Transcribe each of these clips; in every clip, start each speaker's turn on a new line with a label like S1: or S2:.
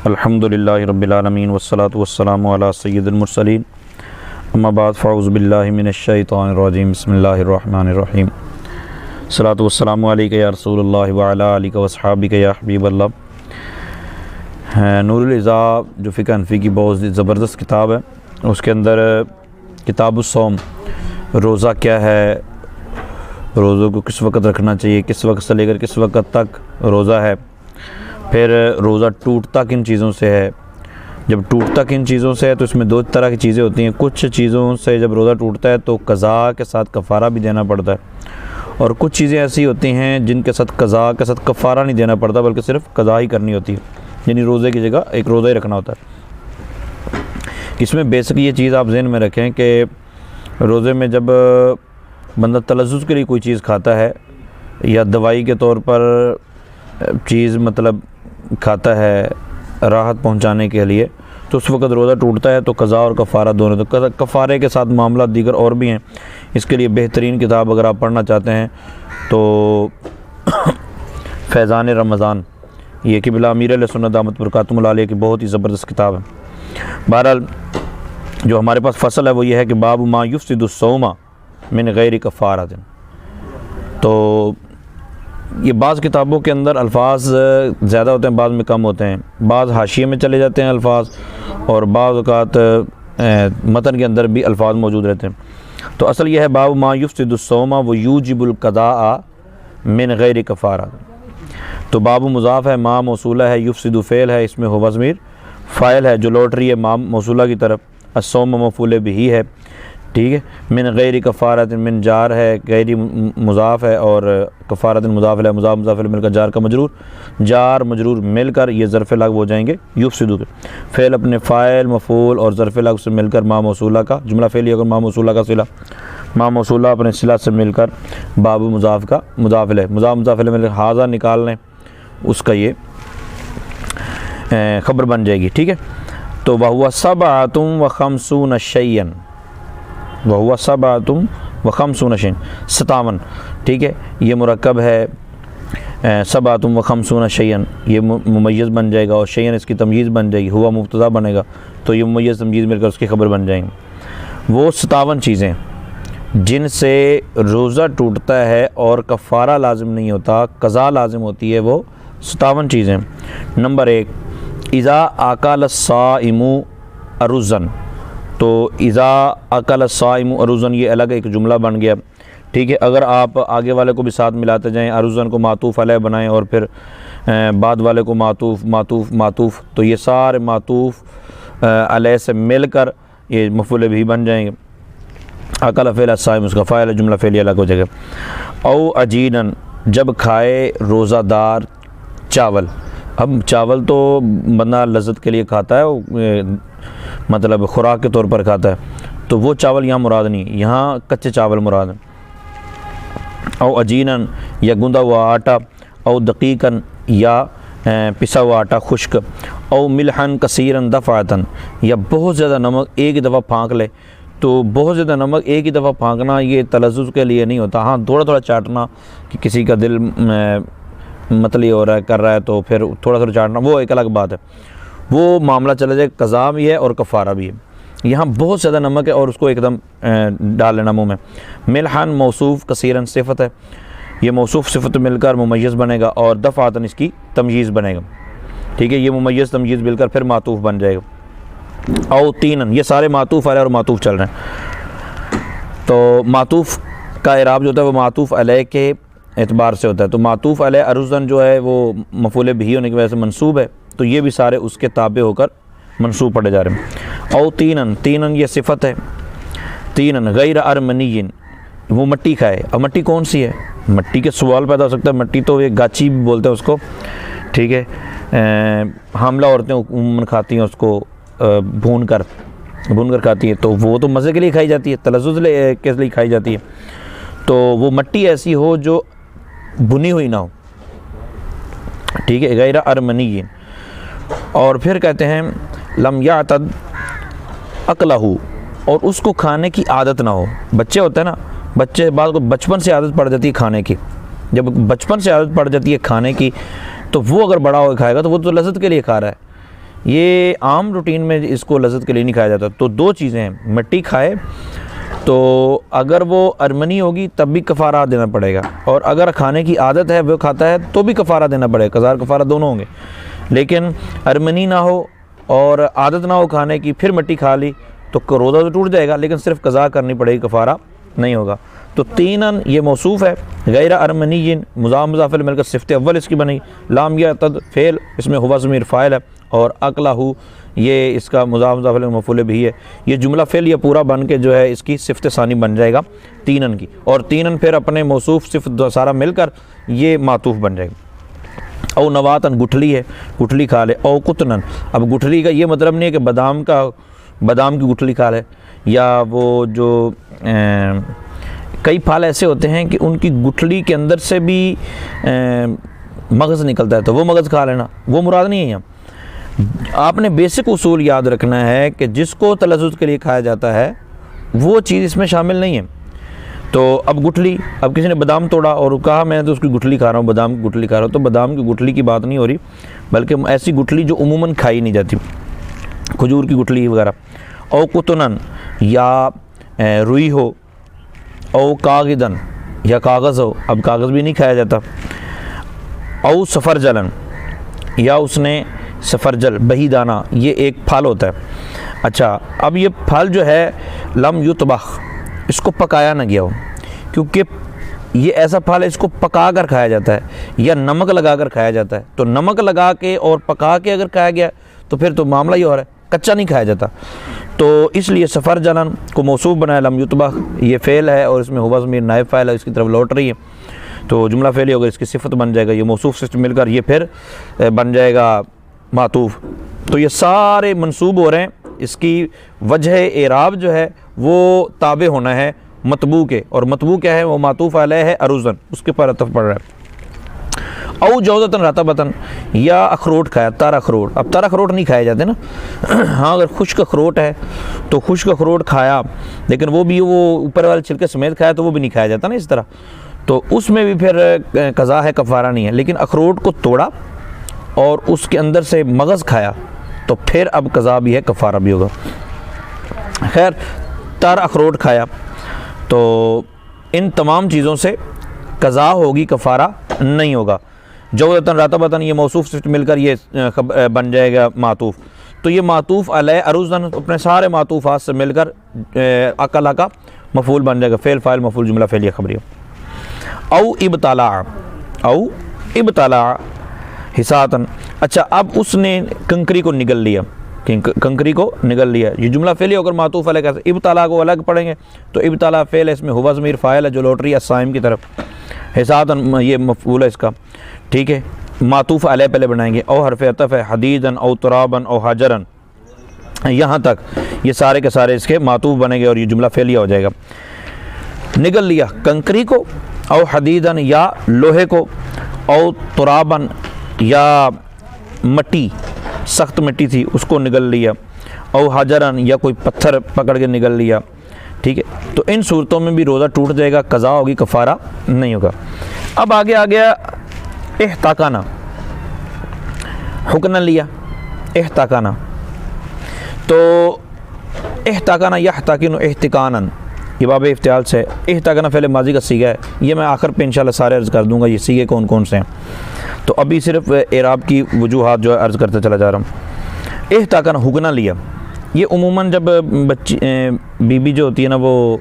S1: अल्हम्दुलिल्लाहि रब्बिल आलमीन वस्सलातु वस्सलामु अला सय्यिदिल मुरसलीन अम्मा बाद फ़अऊज़ु बिल्लाहि मिनश शैतानिर रजीम बिस्मिल्लाहिर रहमानिर रहीम सलातु वस्सलामु अलैका या रसूलल्लाह व अला आलिका व अस्हाबिका या हबीबल्लाह। नूरुल इज़ा जो फ़िक़्ह हनफ़ी की बहुत ज़बरदस्त किताब है, उसके अंदर किताबुस सौम, रोज़ा क्या है, रोज़ों को किस वक़्त रखना चाहिए, किस वक़्त से लेकर किस वक़्त तक रोज़ा है, फिर रोज़ा टूटता किन चीज़ों से है। जब टूटता किन चीज़ों से है तो इसमें दो तरह की चीज़ें होती हैं। कुछ चीज़ों से जब रोज़ा टूटता है तो क़ज़ा के साथ कफ़ारा भी देना पड़ता है, और कुछ चीज़ें ऐसी होती हैं जिनके साथ क़ज़ा के साथ कफ़ारा नहीं देना पड़ता, बल्कि सिर्फ क़ज़ा ही करनी होती है, यानी रोज़े की जगह एक रोज़ा ही रखना होता है। इसमें बेसिक ये चीज़ आप ज़हन में रखें कि रोज़े में जब बंदा तलज़्ज़ुज़ के लिए कोई चीज़ खाता है या दवाई के तौर पर चीज़ मतलब खाता है राहत पहुंचाने के लिए, तो उस वक़्त रोज़ा टूटता है तो क़ज़ा और कफ़ारा दोनों। तो कफ़ारे के साथ मामला दीगर और भी हैं। इसके लिए बेहतरीन किताब अगर आप पढ़ना चाहते हैं तो फैज़ान रमज़ान, ये क़िबला अमीर अहले सुन्नत दामत बरकातुहुल आलिया की बहुत ही ज़बरदस्त किताब है। बहरहाल जो हमारे पास फ़सल है वो ये है कि बाबु मा युफ़सिदुस्सौमा मिन गैरि कफ़ारतिन। तो ये बाज़ किताबों के अंदर अल्फाज ज़्यादा होते हैं, बाज़ में कम होते हैं, बाज़ हाशिए में चले जाते हैं अल्फाज, और बाज़ औक़ात मतन के अंदर भी अल्फाज मौजूद रहते हैं। तो असल यह है बाबु मा युफ़सिदुस्सौमा व यूजिबुल क़ज़ा मिन गैरि कफ़ारा। तो बाबु मुज़ाफ़ है, मा मौसूला है, युफ़सिदु फ़ेल है, इसमें हुवा ज़मीर फ़ाइल है जो लौट रही है मा मौसूला की तरफ, अस्सौम मफ़ूल बिही है, ठीक है। मिन गैरि कफ़ारतिन, मिन जार है, गैरि मुज़ाफ़ है, और कफ़ारतिन मुज़ाफ़ है, मुज़ाफ़ मुज़ाफ़ मिलकर जार का मजरूर, जार मजरूर मिलकर ये ज़र्फ़ लागब हो जाएंगे युफ़सिदु के। फ़ेल अपने फ़ाइल मफ़ूल और ज़र्फ़ लागब से मिलकर मा मौसूला का जुमला फ़ेली होगा, मा मौसूला का सिला, मा मौसूला अपने सिला से मिलकर बाबु मुज़ाफ़ का मुज़ाफ़िल है, मुज़ाफ़ मुज़ाफ़िल मिलकर हाज़ा निकाल लें, उसका ये ख़बर बन जाएगी, ठीक है। तो वहुवा सबअतुम व खमसून शैयन, वहुवा सबअतुम व खमसून शैयन 57, ठीक है। ये मुरक्कब है, सबअतुम व खमसून शैयन ये मुमय्यज़ बन जाएगा, और शैयन इसकी तमयीज़ बन जाएगी, हुआ मुब्तदा बनेगा, तो ये मुमय्यज़ तमयीज़ मिलकर उसकी खबर बन जाएंगी। वो 57 चीज़ें जिनसे रोज़ा टूटता है और कफ़ारा लाजिम नहीं होता, क़ज़ा लाजिम होती है, वो 57 चीज़ें। नंबर 1, इज़ा अकल साइमु अरुज़न। तो इज़ा अकल साइमु अरुज़न ये अलग एक जुमला बन गया, ठीक है। अगर आप आगे वाले को भी साथ मिलाते जाएं, अरुज़न को मातूफ़ अलैह बनाएं और फिर बाद वाले को मातूफ़ मातूफ़ मातूफ़, तो ये सारे मातूफ़ अलैह से मिलकर ये मफ़ूल बिही बन जाएंगे। अकल फ़ेल साइम उसका फ़ाइल जुमला फ़ेली अलग हो जाएगा। औ अजीनन जब खाए रोज़ादार चावल। अब चावल तो बंदा लज़्ज़त के लिए खाता है, मतलब ख़ुराक के तौर पर खाता है, तो वो चावल यहाँ मुराद नहीं, यहाँ कच्चे चावल मुराद हैं। औ अजीनन या गूंदा हुआ आटा, औ दक़ीक़न या पिसा हुआ आटा खुश्क, औ मिल्हन कसीरन दफ़ातन या बहुत ज़्यादा नमक एक ही दफ़ा फाँक ले। तो बहुत ज़्यादा नमक एक ही दफ़ा फाँकना ये तलज़्ज़ुज़ के लिए नहीं होता, हाँ थोड़ा थोड़ा चाटना कि किसी का दिल मतली हो रहा है कर रहा है तो फिर थोड़ा थोड़ा चाटना, वो एक अलग बात है, वो मामला चला जाए। क़ज़ा भी है और कफ़ारा भी है। यहाँ बहुत ज़्यादा नमक है और उसको एकदम डाल लेना मुँह में। मिल्हन मौसूफ़ कसीरन सिफ़त है, ये मौसूफ़ सिफ़त मिलकर मुमय्यज़ बनेगा, और दफ़ातन इसकी तमयीज़ बनेगा, ठीक है। ये मुमय्यज़ तमयीज़ मिलकर फिर मातूफ़ बन जाएगा। औ तीनन ये सारे मातूफ़ अलैह और मातूफ़ चल रहे हैं। तो मातूफ़ का इराब जो होता है वो मातूफ़ अलैह के एतबार से होता है। तो मातूफ़ अलैह अरुज़न जो है वो मफ़ूल बिही होने की वजह से मंसूब है, तो ये भी सारे उसके ताबे होकर मंसूब पढ़े जा रहे हैं। औ तीनन, तीनन ये सिफ़त है। तीनन गैर अरमनीयन वो मट्टी खाए। अब मट्टी कौन सी है, मट्टी के सवाल पैदा हो सकता है। मट्टी तो ये गाची भी बोलते हैं उसको, ठीक है। हामला औरतें उम्मन खाती हैं उसको, भून कर खाती है, तो वो तो मज़े के लिए खाई जाती है, तलज़्ज़ुज़ के लिए खाई जाती है। तो वो मट्टी ऐसी हो जो भुनी हुई ना हो, ठीक है, गैर अरमनीयन। और फिर कहते हैं लम यातद अकलहू, और उसको खाने की आदत ना हो। बच्चे होते हैं ना, बच्चे बाद को बचपन से आदत पड़ जाती है खाने की, जब बचपन से आदत पड़ जाती है खाने की तो वो अगर बड़ा होकर खाएगा तो वो तो लज़्ज़त के लिए खा रहा है, ये आम रूटीन में इसको लज़्ज़त के लिए नहीं खाया जाता। तो दो चीज़ें हैं, मिट्टी खाए तो अगर वो अरमनी होगी तब भी कफ़ारा देना पड़ेगा, और अगर खाने की आदत है वो खाता है तो भी कफ़ारा देना पड़ेगा, कज़ार कफ़ारा दोनों होंगे। लेकिन अरमनी ना हो और आदत ना हो खाने की, फिर मिट्टी खा ली तो रोज़ा तो टूट जाएगा, लेकिन सिर्फ कज़ा करनी पड़ेगी, कफ़ारा नहीं होगा। तो तीनन ये मौसूफ़ है, गैर अरमनीयिन मुज़ाफ़ मुज़ाफ़ मिलकर सिफ़त अव्वल इसकी बनी, लाम या तद फ़ेल इसमें हुवा ज़मीर फ़ाइल है, और अक़लहू ये इसका मुज़ाफ़ मुज़ाफ़ मफ़ूल भी है। ये जुमला फ़ेल ये पूरा बन के जो है इसकी सिफ़त सानी बन जाएगा तीनन की, और तीनन फिर अपने मौसूफ़ सिफ़त सारा मिलकर ये मातूफ़ बन जाएगा। और नवातन गुठली है, गुठली खा ले। और कुतनन, अब गुठली का ये मतलब नहीं है कि बादाम की गुठली खा ले, या वो जो कई फल ऐसे होते हैं कि उनकी गुठली के अंदर से भी मगज़ निकलता है तो वो मगज़ खा लेना, वो मुराद नहीं है यहाँ। आपने बेसिक उसूल याद रखना है कि जिसको तलज़्ज़ुज़ के लिए खाया जाता है वो चीज़ इसमें शामिल नहीं है। तो अब गुठली, अब किसी ने बादाम तोड़ा और कहा मैं तो उसकी गुठली खा रहा हूँ, बादाम की गुठली खा रहा हूँ, तो बादाम की गुठली की बात नहीं हो रही, बल्कि ऐसी गुठली जो उमूमन खाई नहीं जाती, खजूर की गुठली वगैरह। और कुतनन या रुई हो, और कागिदन या कागज़ हो, अब कागज़ भी नहीं खाया जाता। और सफ़रजलन, या उसने सफ़रजल बही दाना, ये एक फल होता है। अच्छा, अब ये फल जो है लम युतबख, इसको पकाया ना गया हो, क्योंकि ये ऐसा फल है इसको पका कर खाया जाता है या नमक लगा कर खाया जाता है। तो नमक लगा के और पका के अगर खाया गया तो फिर तो मामला ही हो रहा है, कच्चा नहीं खाया जाता। तो इसलिए सफ़रजलन को मौसूफ़ बनाया, लम युतबख ये फ़ेल है और इसमें हुवा ज़मीर नाइब फ़ाइल है, इसकी तरफ लौट रही है, तो जुमला फ़ेल होगा, इसकी सिफ़त बन जाएगा, ये मौसूफ़ से मिलकर ये फिर बन जाएगा मातूफ़। तो ये सारे मंसूब हो रहे हैं, इसकी वजह एराब जो है वो ताबे होना है मतबू के, और मतबू क्या है, वो मातूफ़ अलैह है अरुज़न, उसके पर अतफ़ पड़ रहा है। औ जौज़तन रतबतन, या अखरोट खाया, तर अखरोट। अब तर अखरोट नहीं खाए जाते ना हाँ, अगर खुश्क अखरोट है तो खुश्क अखरोट खाया, लेकिन वो भी वो ऊपर वाले छिलके समेत खाया तो वो भी नहीं खाया जाता ना इस तरह, तो उसमें भी फिर कज़ा है, कफ़ारा नहीं है। लेकिन अखरोट को तोड़ा और उसके अंदर से मगज़ खाया तो फिर अब कज़ा भी है, कफ़ारा भी होगा। खैर, तर अखरोट खाया तो इन तमाम चीज़ों से कज़ा होगी, कफ़ारा नहीं होगा। जौज़तन रतबतन ये मौसूफ़ से मिलकर ये बन जाएगा मातूफ़। तो ये मातूफ़ अलैह अरुज़न अपने सारे मातूफ़ात से मिलकर अक़ला का मफ़ूल बन जाएगा, फ़ेल फ़ाइल मफ़ूल जुमला फ़ेलिया ख़बरिया। औ इब्तला हिसातन, अच्छा अब उसने कंकरी को निगल लिया, कंकरी को निगल लिया, ये जुमला फ़ेलिया होकर मातूफ़ अलैह कैसे, इब्तला को अलग पढ़ेंगे तो इब्तला फ़ेल है, इसमें हुवा ज़मीर फ़ाइल है जो लौट रही है साइम की तरफ, हिसातन ये मफ़ूल है इसका, ठीक है। मातूफ़ अलैह पहले बनाएंगे, और हरफ़ अतफ़ है, हदीदन और तुराबन और हाजरन, यहाँ तक ये सारे के सारे इसके मातूफ़ बनेंगे और ये जुमला फ़ेलिया हो जाएगा। निगल लिया कंकरी को, और हदीदन या लोहे को, और तुराबन या मिट्टी, सख्त मिट्टी थी उसको निगल लिया, और हाजरन या कोई पत्थर पकड़ के निगल लिया, ठीक है। तो इन सूरतों में भी रोज़ा टूट जाएगा, कज़ा होगी, कफ़ारा नहीं होगा। अब आगे आ गया इहताकाना, हुक्न लिया इहताकाना, तो इहताकाना यहताकिनु इहतिकानन, ये बाब इफ्तियाल से। इहताकाना फ़ेल माजी का सीगा है, ये मैं आखिर पे इंशाल्लाह सारे अर्ज़ कर दूँगा ये सीगे कौन कौन से हैं, तो अभी सिर्फ एराब की वजूहात जो है अर्ज़ करते चला जा रहा हूँ। इहताकाना हुक्ना लिया, ये उमूमन जब बच्ची बीबी जो होती है ना वो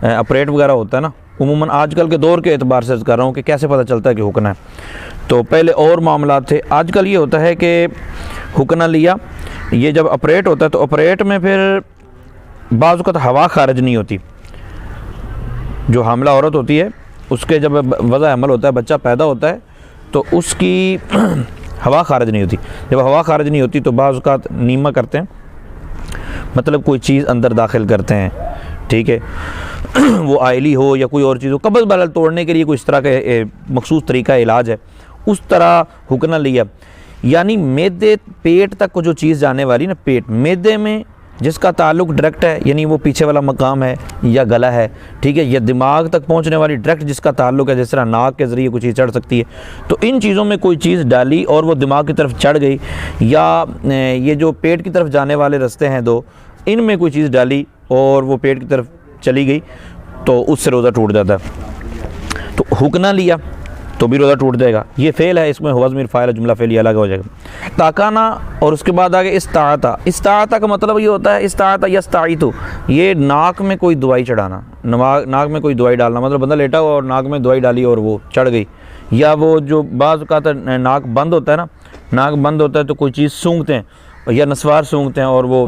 S1: ऑपरेट वगैरह होता है ना, उमूमन आजकल के दौर के एतबार से कर रहा हूँ कि कैसे पता चलता है कि हुक्ना है, तो पहले और मामला थे। आजकल ये होता है कि हुक्ना लिया, ये जब ऑपरेट होता है तो ऑपरेट में फिर बाज़ वक़्त हवा खारिज नहीं होती, जो हामिला औरत होती है उसके जब वज़ा हमल होता है, बच्चा पैदा होता है तो उसकी हवा खारिज नहीं होती। जब हवा खारिज नहीं होती तो बाज़ वक़्त नीमा करते हैं, मतलब कोई चीज़ अंदर दाखिल करते हैं, ठीक है वो आयली हो या कोई और चीज़ हो, कब्ज़ बलल तोड़ने के लिए कोई इस तरह का मखसूस तरीका इलाज है, उस तरह हुक्ना लिया। यानी मैदे पेट तक को जो चीज़ जाने वाली ना, पेट मैदे में जिसका ताल्लुक़ डायरेक्ट है, यानी वो पीछे वाला मकाम है या गला है, ठीक है, या दिमाग तक पहुंचने वाली डायरेक्ट जिसका ताल्लुक़ है, जिस तरह नाक के ज़रिए कोई चीज़ चढ़ सकती है, तो इन चीज़ों में कोई चीज़ डाली और वो दिमाग की तरफ चढ़ गई, या ये जो पेट की तरफ जाने वाले रास्ते हैं दो, इनमें कोई चीज़ डाली और वो पेट की तरफ चली गई, तो उससे रोज़ा टूट जाता है। तो हुक्ना लिया तो भी रोज़ा टूट जाएगा। ये फ़ेल है, इसमें हुआ ज़मीर फ़ाइल जुमला फ़ेल अलग हो जाएगा। ताकाना और उसके बाद आगे इस्ताअता। इस्ताअता का मतलब ये होता है इस्ताअता यस्ताइतु, ये नाक में कोई दवाई चढ़ाना, नाक में कोई दवाई डालना, मतलब बंदा लेटा हुआ और नाक में दवाई डाली और वो चढ़ गई, या वो जो बाज़ औक़ात नाक बंद होता है ना, नाक बंद होता है तो कोई चीज़ सूंघते हैं या नस्वार सूंघते हैं और वो